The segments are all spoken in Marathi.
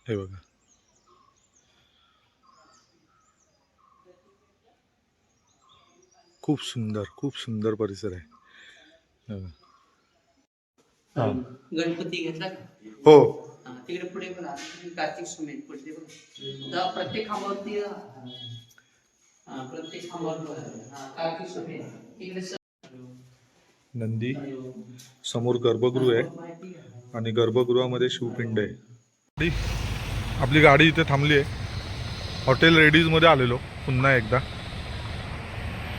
हे बघा, खूप सुंदर परिसर आहे. हे बघा. हा. गणपती घेतला का? हो. तिकडे पुढे बघा, कार्तिक स्वामी पुढे बघा. प्रत्येक खांबावरती प्रत्येक खांबावर कार्तिक स्वामी तिकडे नंदी समोर गर्भगृह आहे आणि गर्भगृहामध्ये शिवपिंड आहे. आपली गाडी इथे थांबली आहे. हॉटेल रेडीजमध्ये आलेलो पुन्हा एकदा.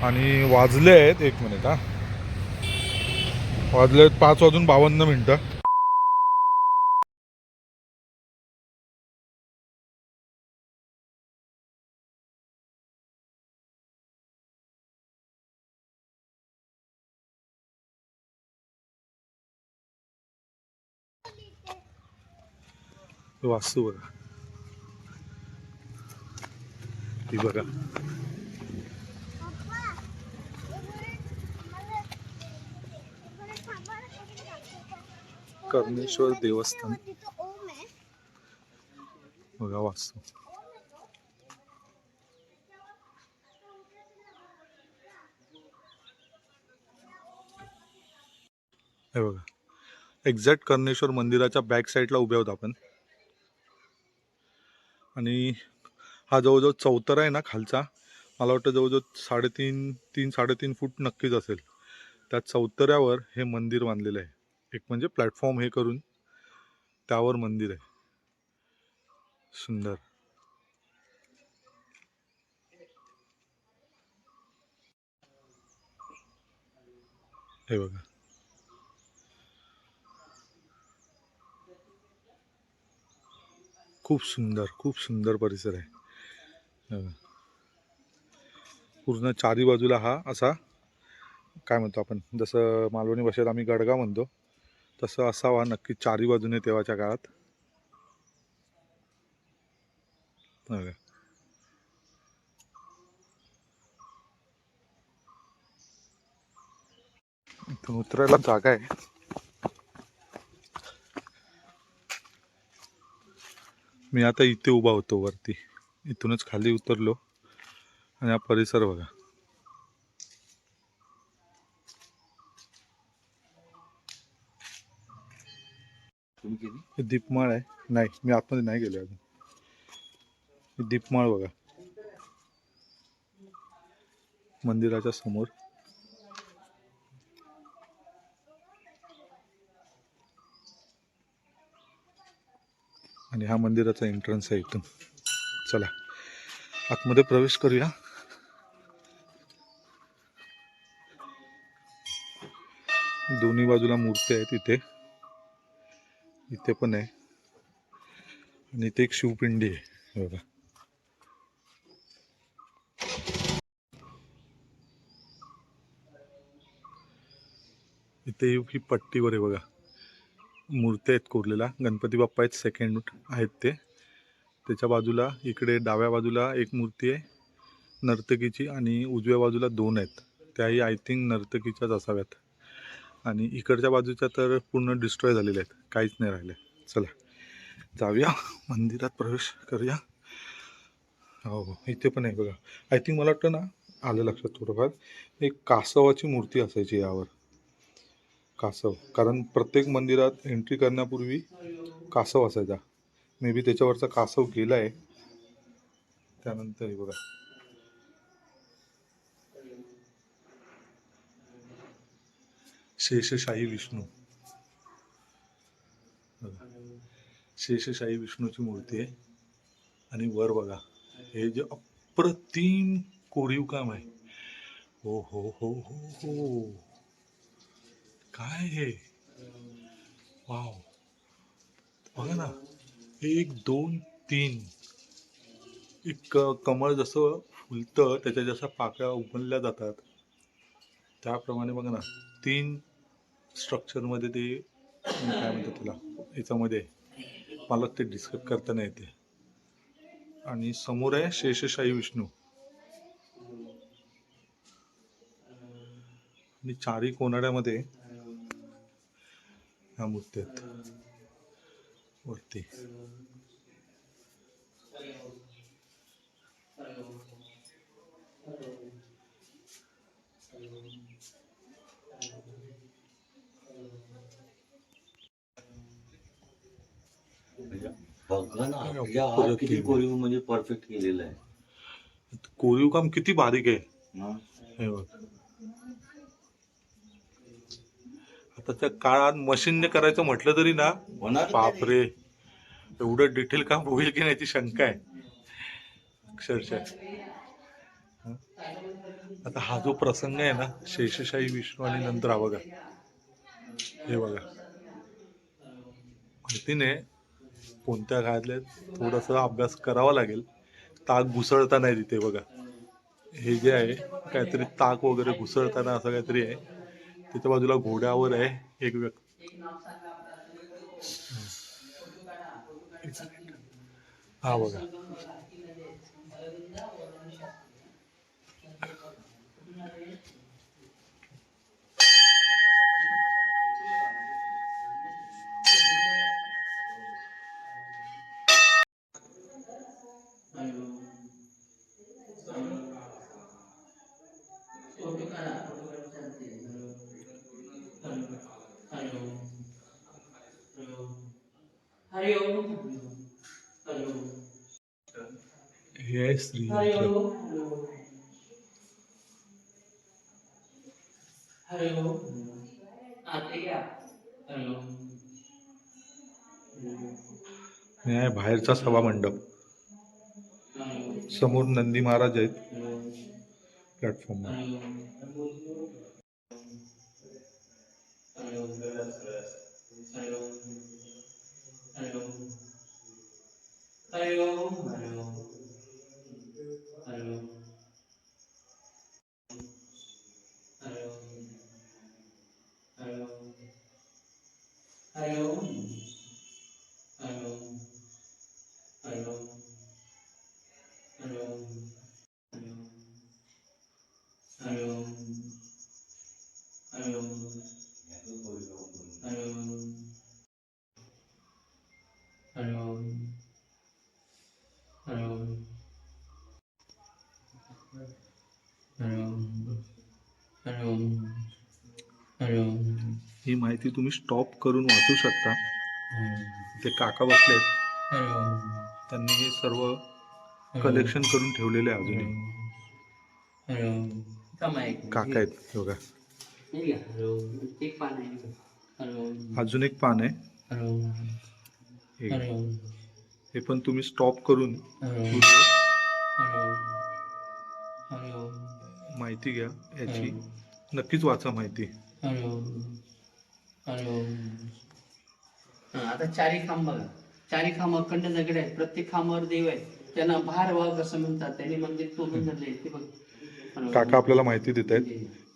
आणि वाजले आहेत 1 मिनिट, वाजले आहेत 5:52. वास्तू बघा, ही बघा. कर्णेश्वर देवस्थान बघा, वास्तू. हे बघा, एक्झॅक्ट कर्णेश्वर मंदिराच्या बॅक साईडला उभे आहोत आपण. आणि हा जवळजवळ चौतरा आहे ना खालचा, मला वाटतं जवळजवळ 3.5 फूट नक्कीच असेल. त्या चौतऱ्यावर हे मंदिर बांधलेलं आहे. एक म्हणजे प्लॅटफॉर्म हे करून त्यावर मंदिर आहे. सुंदर. हे बघा, खूप सुंदर परिसर आहे. हे बघा. पूर्ण चारी बाजूला हा असा, काय म्हणतो आपण, जसं मालवणी भाषेत आम्ही गडगा म्हणतो तसं असावा नक्की चारी बाजूने तेव्हाच्या काळात. हे बघा. इथून उतरायला जागा आहे. मी आता इथे उभा होतो वरती, इथूनच खाली उतरलो आणि हा परिसर बघा. हे दीपमाळ आहे. नाही, मी आतमध्ये नाही गेलो अजून. ही दीपमाळ बघा मंदिराच्या समोर. आणि हा मंदिराचा एंट्रन्स आहे इथून. चला आतमध्ये प्रवेश करूया. दोन्ही बाजूला मूर्ती आहेत. इथे पण आहे आणि इथे एक शिवपिंडी आहे बघा. इथे ही पट्टीवर आहे बघा, मूर्त्या आहेत कोरलेल्या. गणपती बाप्पा आहेत, सेकंड आहेत ते. त्याच्या बाजूला इकडे डाव्या बाजूला एक मूर्ती आहे नर्तकीची आणि उजव्या बाजूला 2 आहेत. त्याही आय थिंक नर्तकीच्याच असाव्यात. आणि इकडच्या बाजूच्या तर पूर्ण डिस्ट्रॉय झालेल्या आहेत, काहीच नाही राहिले. चला जाऊया मंदिरात, प्रवेश करूया. हो, इथे पण आहे बघा. आय थिंक मला वाटतं ना, आलं लक्षात थोडंफार, एक कासवाची मूर्ती असायची यावर. कासव, कारण प्रत्येक मंदिरात एंट्री करण्यापूर्वी कासव असायचा. मे बी त्याच्यावरचा कासव गेला आहे. त्यानंतर हे बघा, शेषशाही विष्णू. शेषशाही विष्णूची मूर्ती आहे. आणि वर बघा, हे जे अप्रतिम कोरीव काम आहे. हो हो हो हो हो, काय हे, वाव. बघा ना, 1 2 3, एक कमळ जसं फुलतं त्याच्या जसं पाकळ्या उमलल्या जातात त्याप्रमाणे बघा ना, 3 स्ट्रक्चरमध्ये ते, काय म्हणतात त्याला, याच्यामध्ये मला ते डिस्क्राईब करता नाही येते. आणि समोर आहे शेषशाही विष्णू आणि चारी कोनाड्यामध्ये ह्या मूर्ती आहेत वरती. म्हणजे बघा ना आपल्या आर्ट किती कोरीव म्हणजे परफेक्ट केलेलं आहे. कोरीव काम किती बारीक आहे. मग हे बघ. आताच्या काळात मशीनने करायचं म्हटलं तरी ना, होणार बापरे, एवढं डिटेल काम होईल की नाही ती शंका आहे अक्षरशः. हं? आता हा जो प्रसंग आहे ना, शेषशाही विष्णू आणि नंतर हा बघा, हे बघा, माहिती नाही कोणत्या काळातले, थोडासा अभ्यास करावा लागेल. ताक घुसळता नाही तिथे बघा, हे जे आहे काहीतरी ताक वगैरे घुसळताना असं काहीतरी आहे. त्याच्या बाजूला घोड्यावर आहे एक व्यक्ती. हा बघा, हे आहे श्रीयंत्र. हे आहे बाहेरचा सभा मंडप. समोर नंदी महाराज आहेत प्लॅटफॉर्मवर. ही माहिती तुम्ही स्टॉप करून वाचू शकता. ते काका बसलेत, त्यांनी हे सर्व कलेक्शन करून ठेवलेले आहे अजूनही. काका आहेत हे बघा. अजून एक पान आहे. हे पण तुम्ही स्टॉप करून माहिती घ्या याची, नक्कीच वाचा माहिती. आता चारी खांब बघा, चारी खांब अखंड दगड आहेत, प्रत्येक खांबावर देव आहे, त्यांना भार वाघ असं म्हणतात. त्यांनी मंदिर तोडून धरले ते बघ. काका आपल्याला माहिती देत आहेत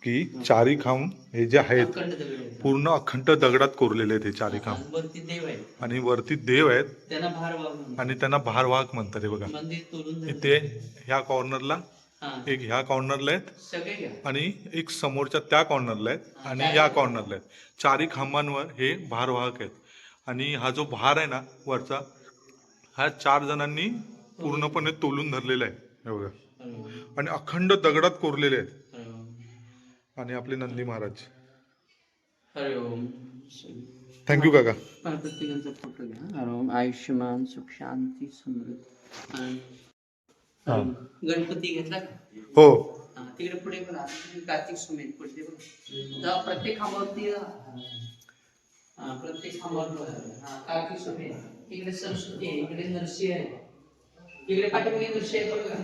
की चारी खांब हे जे आहेत अखंड दगड आहेत, पूर्ण अखंड दगडात कोरलेले आहेत हे चारी खांब. आणि वरती देव आहेत, आणि वरती देव आहेत त्यांना भार वाघ म्हणतात. आणि त्यांना भारवाहक म्हणतात. हे बघा, मंदिर तोडून धरले. इथे ह्या कॉर्नरला हा, एक, ह्या कॉर्नरला आहेत सगळे घ्या. आणि एक समोरच्या त्या कॉर्नरला आहेत आणि या कॉर्नरला आहेत. चारी खांबांवर हे भारवाहक आहेत. आणि हा जो भार आहे ना वरचा, हा 4 जणांनी पूर्णपणे तोलून धरलेला आहे. हे बघा, आणि अखंड दगडात कोरलेले आहेत. आणि आपले नंदी महाराज. हरि ओम. थँक्यू काका. प्रत्येकांचा फोटो घ्या. हरि ओम. आयुष्यमान सुख शांती समृद्धी. हा. गणपती घेतला का? हो. हा, तिकडे पुढे पण आहे. कार्तिक सुमेन पुढे बघ. जा प्रत्येक खांबावरती जा. हा, प्रत्येक खांबावर हा कार्तिक सुमेन. इकडे सरस्वती आहे, इकडे नरसिंह आहे, इकडे पाठीमागे नरसिंह आहे बघा.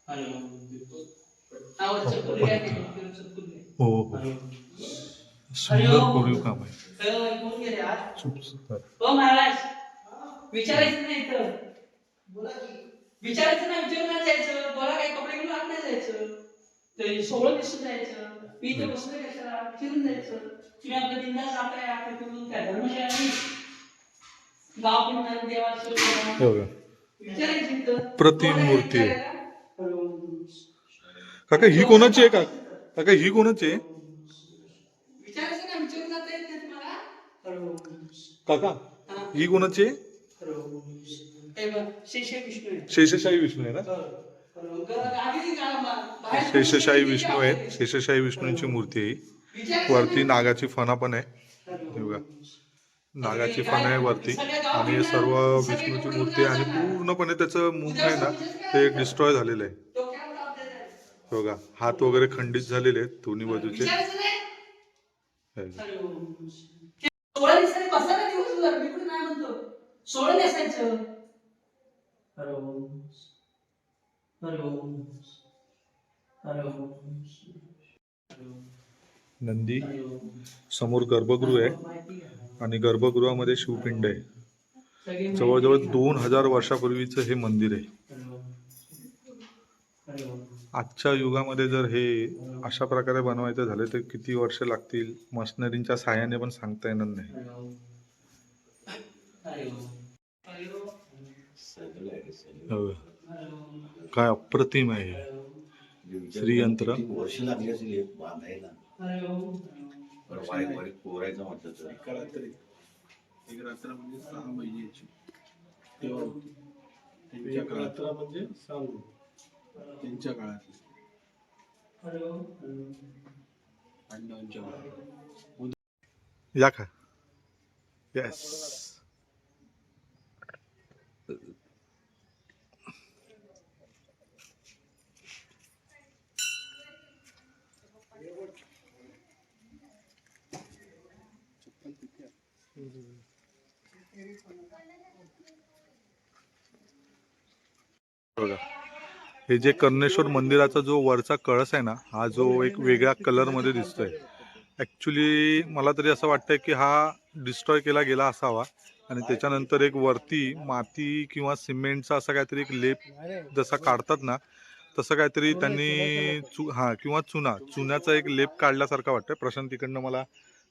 हरि ओम. हा, वरचं पुढे काय ते? वरचं पुढे. हो हो, सुंदर कोरीव काम आहे. कोण गेले आज? खूप सुंदर. हो महाराज, विचारायचं नाही तर विचारायचं नाही, विचारून जायचं. बोला काही कपडे घेऊन आत नाही जायचं, ते सोहळं दिसून जायचं. मी तर बसलोय कशाला, विचारून जायचं. तुम्ही आपलं दिंडास आपल्या आपल्या करून काय धर्मशाळा नाही, गाव पण देवाचं हे बघा, विचारायचं इथं. प्रतिम मूर्ती आहे. काका ही कोणाची आहे? काका ही कोणाची आहे? विचारायचं नाही, विचारून जाता येत नाही तुम्हाला. काका ही कोणाची आहे? हे बघ, शेषशाही विष्णू आहे. शेषशाही विष्णू आहे ना? आधी बाहेर शेषशाही विष्णू आहेत. शेषशाही विष्णूंची मूर्ती आहे ही. वरती नागाची फणा पण आहे, हे बघा, नागाची फणा आहे वरती. आणि हे सर्व विष्णूची मूर्ती आहे आणि पूर्णपणे त्याचं मुख आहे ना ते डिस्ट्रॉय झालेलं आहे, हे बघा. हात वगैरे खंडित झालेले आहेत दोन्ही बाजूचे. हे बघा. 16 दिवसांनी बसा ना दिवसभर, मी कुठे नाही म्हणतो. 16 नेसायचं. हरी ओम. हरी ओम. हरी ओम. नंदी समोर गर्भगृह आहे आणि गर्भगृहामध्ये शिवपिंड आहे. जवळजवळ 2000 वर्षापूर्वीचं हे मंदिर आहे. आजच्या युगामध्ये जर हे अशा प्रकारे बनवायचं झालं तर किती वर्ष लागतील मशनरींच्या साहाय्याने पण सांगता येणार नाही. हो. काय अप्रतिम आहे हे. श्रीयंत्र. वर्ष लागली असेल हे बांधायला. बारीक कोरायचं म्हटलं तर एक रात्र म्हणजे 6 महिन्याची तेव्हा होती. त्यांच्या काळात म्हणजे सांगू त्यांच्या काळातली पांडवांच्या काळात. या का? येस. बघा, हे जे कर्णेश्वर मंदिराचा जो वरचा कळस आहे ना, हा जो एक वेगळ्या कलर मध्ये दिसतोय, ऍक्च्युली मला तरी असं वाटतंय की हा डिस्ट्रॉय केला गेला असावा आणि त्याच्यानंतर एक वरती माती किंवा सिमेंटचा असा काहीतरी एक लेप जसा काढतात ना तसं काहीतरी त्यांनी किंवा चुन्याचा एक लेप काढल्यासारखा वाटतंय. प्रशांत तिकडनं मला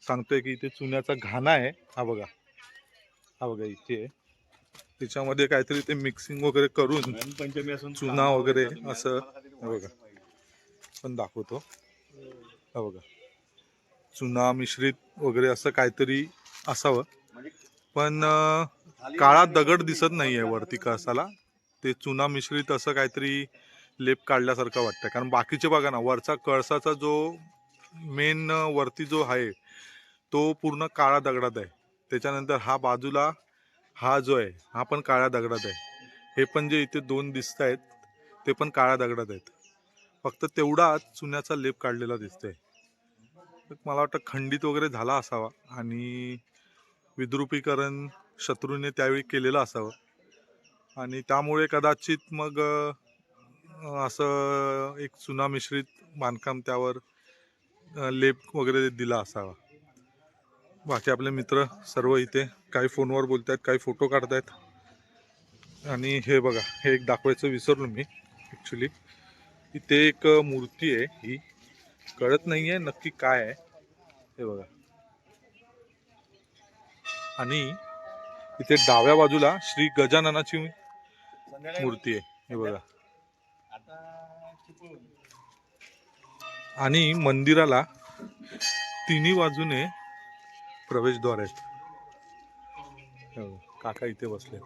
सांगतोय की इथे चुन्याचा घाणा आहे. हा बघा इथे त्याच्यामध्ये काहीतरी ते मिक्सिंग वगैरे करून पंचमी असून चुना वगैरे असं, हे बघा पण दाखवतो, हा बघा, चुना मिश्रित वगैरे असं काहीतरी असावं. पण काळा दगड दिसत नाहीये वरती कळसाला, ते चुना मिश्रित असं काहीतरी लेप काढल्यासारखं वाटतं. कारण बाकीचे बघा ना, वरचा कळसाचा जो मेन वरती जो आहे तो पूर्ण काळा दगडात आहे. त्याच्यानंतर हा बाजूला हा जो आहे हा पण काळ्या दगडात आहे. हे पण जे इथे 2 दिसत आहेत ते पण काळ्या दगडात आहेत. फक्त तेवढा चुन्याचा लेप काढलेला दिसतोय. मला वाटतं खंडित वगैरे झाला असावा आणि विद्रुपीकरण शत्रूने त्यावेळी केलेलं असावं आणि त्यामुळे कदाचित मग असं एक चुना मिश्रित बांधकाम त्यावर लेप वगैरे दिला असावा. बाकी आपले मित्र सर्व इथे काही फोनवर बोलत आहेत, काही फोटो काढतायत. आणि हे बघा, हे एक दाखवायचं विसरलो मी ॲक्च्युली. इथे एक मूर्ती आहे, ही कळत नाही आहे नक्की काय आहे, हे बघा. आणि इथे डाव्या बाजूला श्री गजाननाची मूर्ती आहे, हे बघा. आणि मंदिराला तिन्ही बाजूने प्रवेशद्वार आहेत. काका इथे बसले.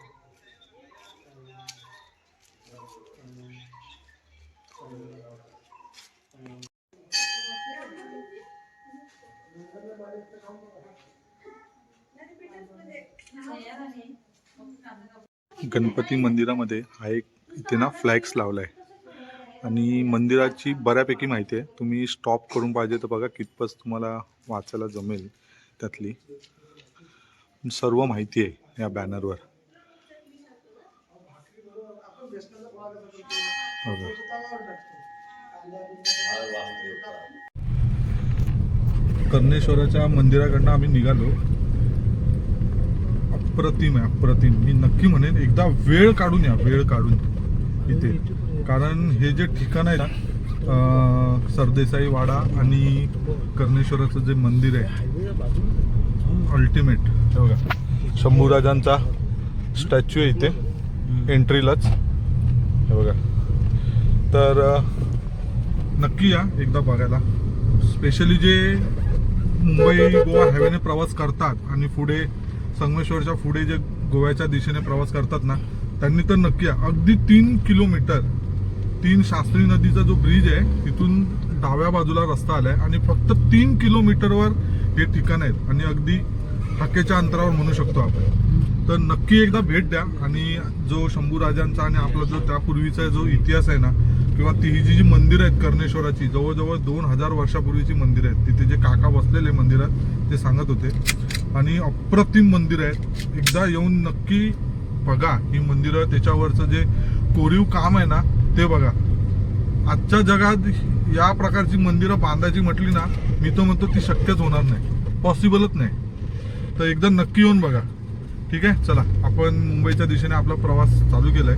गणपती मंदिरामध्ये हा एक इथे ना फ्लॅग्स लावलाय आणि मंदिराची बऱ्यापैकी माहिती आहे. तुम्ही स्टॉप करून पाहिजे तर बघा कितपत तुम्हाला वाचायला जमेल. त्यातली सर्व माहिती आहे या बॅनरवर. कर्णेश्वराच्या मंदिराकडनं आम्ही निघालो. अप्रतिम आहे, अप्रतिम. मी नक्की म्हणेन एकदा वेळ काढून या, वेळ काढून इथे. कारण हे जे ठिकाण आहे ना, सरदेसाई वाडा आणि कर्णेश्वराचं जे मंदिर आहे अल्टिमेट. हे बघा, शंभूराजांचा स्टॅच्यू आहे इथे एंट्रीलाच, हे बघा. तर नक्की या एकदा बघायला. स्पेशली जे मुंबई गोवा हायवेने प्रवास करतात आणि पुढे संगमेश्वरच्या पुढे जे गोव्याच्या दिशेने प्रवास करतात ना, त्यांनी तर नक्की या. अगदी 3 किलोमीटर 3 शास्त्री नदीचा जो ब्रिज आहे तिथून डाव्या बाजूला रस्ता आलाय आणि फक्त 3 किलोमीटरवर हे ठिकाण आहेत आणि अगदी हाकेच्या अंतरावर म्हणू शकतो आपण. तर नक्की एकदा भेट द्या. आणि जो शंभू राजांचा आणि आपला जो त्यापूर्वीचा जो इतिहास आहे ना, किंवा ती जी मंदिरं आहेत कर्णेश्वराची, जवळजवळ 2000 वर्षापूर्वीची मंदिरं आहेत. तिथे जे काका बसलेले मंदिरात ते सांगत होते आणि अप्रतिम मंदिर आहेत. एकदा येऊन नक्की बघा ही मंदिरं, त्याच्यावरचं जे कोरीव काम आहे ना ते बघा. आजच्या जगात या प्रकारची मंदिरं बांधायची म्हटली ना, मी तर म्हणतो ती शक्यच होणार नाही, पॉसिबलच नाही. तर एकदा नक्की येऊन बघा. ठीक आहे, चला आपण मुंबईच्या दिशेने आपला प्रवास चालू केलाय.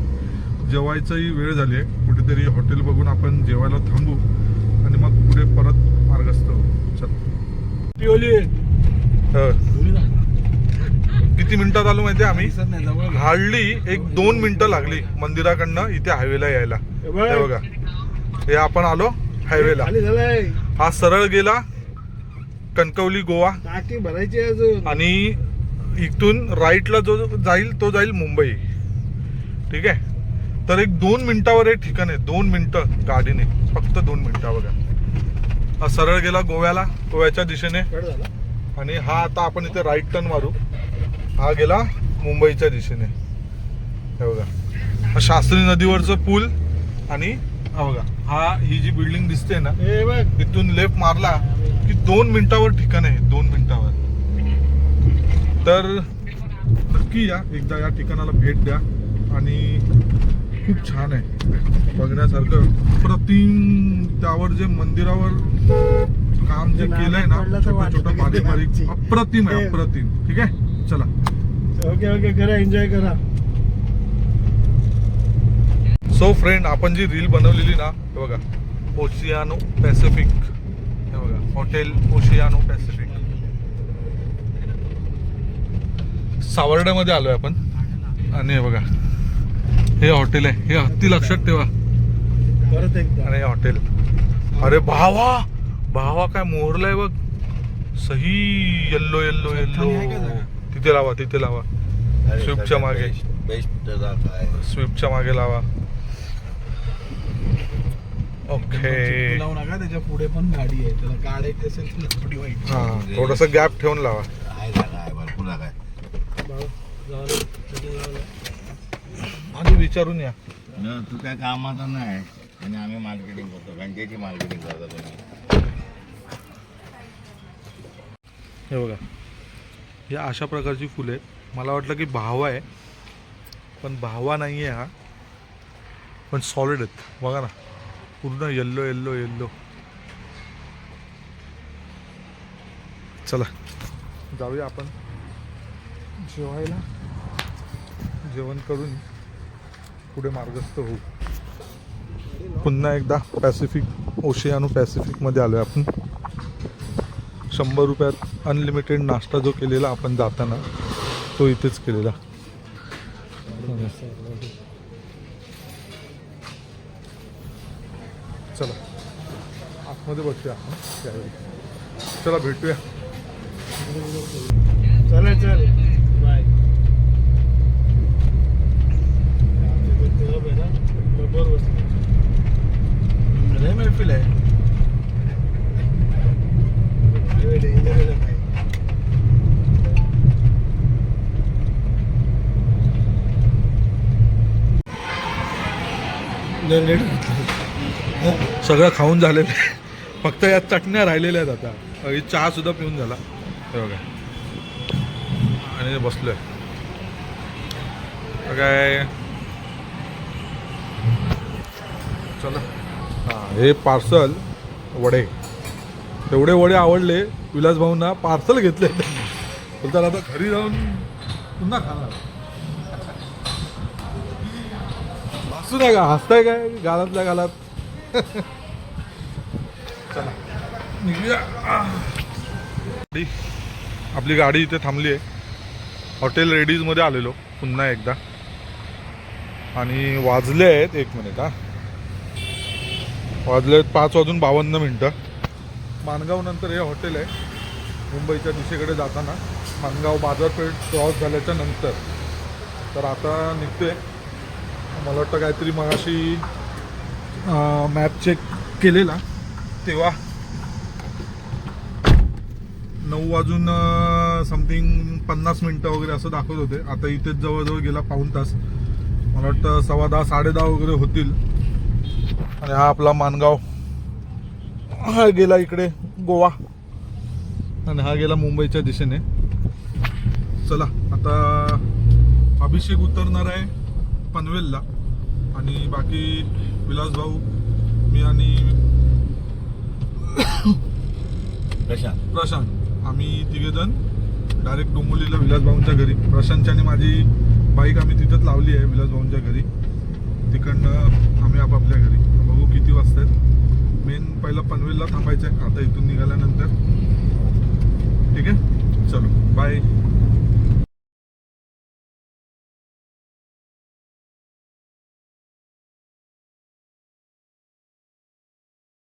जेवायचंही वेळ झाली आहे. कुठेतरी हॉटेल बघून आपण जेवायला थांबू आणि मग पुढे परत मार्गस्थ होऊ. चला. किती मिनिटात आलो माहितीये आम्ही? हार्डली 1-2 मिनिटं लागली मंदिराकडनं इथे हायवेला यायला. हे बघा, हे आपण आलो हायवेला. हा सरळ गेला कणकवली गोवा टाकी भरायची अजून. आणि इथून राईटला जो जाईल तो जाईल मुंबई. ठीक आहे, तर 1-2 मिनिटावर हे ठिकाण आहे. 2 मिनिटं गाडीने, फक्त 2 मिनिटं. बघा, हा सरळ गेला गोव्याला, गोव्याच्या दिशेने. आणि हा आता आपण इथे राईट टर्न मारू. हा गेला मुंबईच्या दिशेने. हे बघा, हा शास्त्री नदीवरचं पूल. आणि हा बघा, हा ही जी बिल्डिंग दिसते ना, इथून लेफ्ट मारला की 2 मिनिटावर ठिकाण आहे. 2 मिनिटावर. तर नक्की या, एकदा या ठिकाणाला भेट द्या. आणि खूप छान आहे बघण्यासारखं. प्रतिम त्यावर जे मंदिरावर काम जे केलंय ना, छोटं छोटं बारीक बारीक, अप्रतिम आहे, अप्रतिम. ठीक आहे, चला. ओके करा, एन्जॉय करा. सो फ्रेंड, आपण जी रील बनवलेली ना, हे बघा, ओशियानो पॅसिफिक. हे बघा, हॉटेल ओशियानो पॅसिफिक, सावर्ड्यामध्ये आलोय आपण. आणि हे बघा, हे हॉटेल आहे. हे हत्ती लक्षात ठेवा. परत एकदा. आणि हे हॉटेल, अरे भावा भावा काय मोहरलाय बघ, सही येल्लो येल्लो येल्लो. तिथे लावा, तिथे लावा, स्विफ्टच्या मागे, स्विफ्टच्या मागे लावा. ओके, लावू नका, त्याच्या पुढे पण गाडी आहे, त्याला काढायची असेल तर थोडी वाईट. हा, थोडस गॅप ठेवून लावा. आधी विचारून या. तू काय कामाचा नाही आणि आम्ही मार्केटिंग करतो, बँकेची मार्केटिंग करतो तुम्ही. हे बघा, हे अशा प्रकारची फुलं आहेत. मला वाटलं की भावा आहे, पण भावा नाही आहे हा, पण सॉलिड आहेत. बघा ना, पूर्ण येल्लो येल्लो येल्लो. चला जाऊया आपण जेवायला. जेवण करून पुढे मार्गस्थ होऊ. पुन्हा एकदा पॅसिफिक, ओशियानो पॅसिफिकमध्ये आलो आहे आपण. 100 रुपयात अनलिमिटेड नाश्ता जो केलेला आपण जाताना, तो इथेच केलेला. चला आतमध्ये बसूया आपण त्यावेळी. चला भेटूया. चालेल चालेल, बाय. महफिल आहे. सगळं खाऊन झालेलं आहे, फक्त या चटण्या राहिलेल्या आहेत. आता चहा सुद्धा पिऊन झाला. हे बघा, आणि बसलोय काय. चला, हां, हे पार्सल वडे, तेवढे वडे आवडले विलास भाऊंना, पार्सल घेतले. बोलतात आता घरी जाऊन पुन्हा खाणार. हसू नका, हसताय काय गालातल्या गालात. चला निघूया. आपली गाडी इथे थांबली आहे. हॉटेल रेडीजमध्ये आलेलो पुन्हा एकदा. आणि वाजले आहेत, 1 मिनिट, हा, वाजले आहेत 5:52. माणगाव नंतर हे हॉटेल आहे मुंबईच्या दिशेकडे जाताना. माणगाव बाजारपेठ क्रॉस झाल्याच्या नंतर. तर आता निघतोय मला वाटतं काहीतरी मगाशी मॅप चेक केलेला तेव्हा 9 वाजून समथिंग 50 मिनटं वगैरे असं दाखवत होते. आता इथेच जवळजवळ गेला पाऊण तास. मला वाटतं 10:15 10:30 वगैरे होतील. आणि हा आपला माणगाव हा गेला इकडे गोवा आणि हा गेला मुंबईच्या दिशेने. चला आता अभिषेक उतरणार आहे पनवेलला आणि बाकी विलास भाऊ, मी आणि प्रशांत आम्ही तिघेजण डायरेक्ट डोंबिवलीला विलास भाऊंच्या घरी. प्रशांतच्या आणि माझी बाईक आम्ही तिथंच लावली आहे विलास भाऊंच्या घरी. तिकडनं आम्ही आपापल्या घरी. बघू किती वाजता आहेत. मेन पहिलं पनवेलला थांबायचं आहे आता इथून निघाल्यानंतर. ठीक आहे, चलो बाय.